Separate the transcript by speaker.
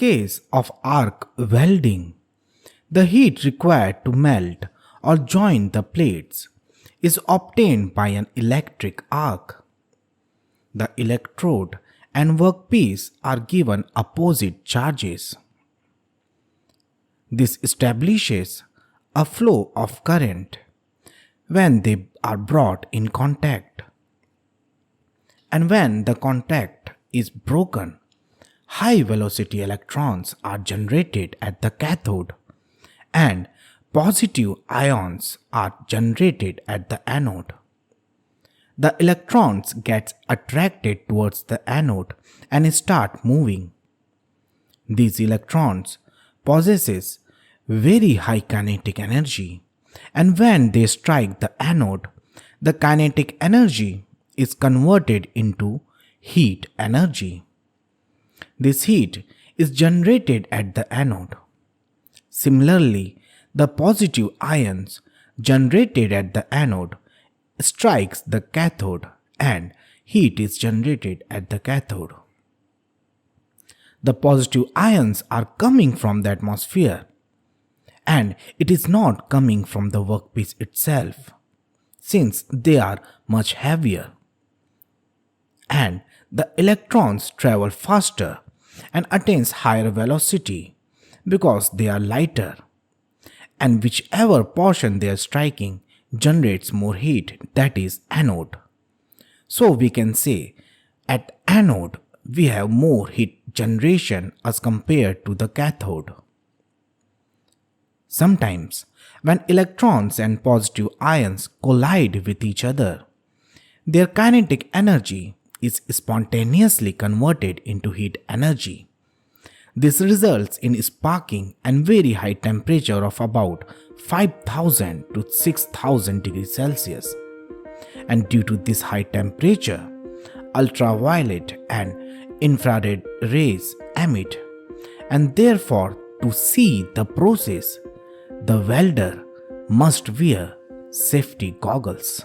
Speaker 1: case of arc welding, the heat required to melt or join the plates is obtained by an electric arc. The electrode and workpiece are given opposite charges. This establishes a flow of current when they are brought in contact. And when the contact is broken, high velocity electrons are generated at the cathode and positive ions are generated at the anode. The electrons get attracted towards the anode and start moving. These electrons possesses very high kinetic energy, and when they strike the anode, the kinetic energy is converted into heat energy. This heat is generated at the anode. Similarly, the positive ions generated at the anode strikes the cathode and heat is generated at the cathode. The positive ions are coming from the atmosphere and it is not coming from the workpiece itself, since they are much heavier. And the electrons travel faster and attains higher velocity because they are lighter, and whichever portion they are striking generates more heat, that is anode. So we can say at anode we have more heat generation as compared to the cathode. Sometimes when electrons and positive ions collide with each other, their kinetic energy is spontaneously converted into heat energy. This results in sparking and very high temperature of about 5000 to 6000 degrees Celsius. And due to this high temperature, ultraviolet and infrared rays emit, and therefore to see the process, the welder must wear safety goggles.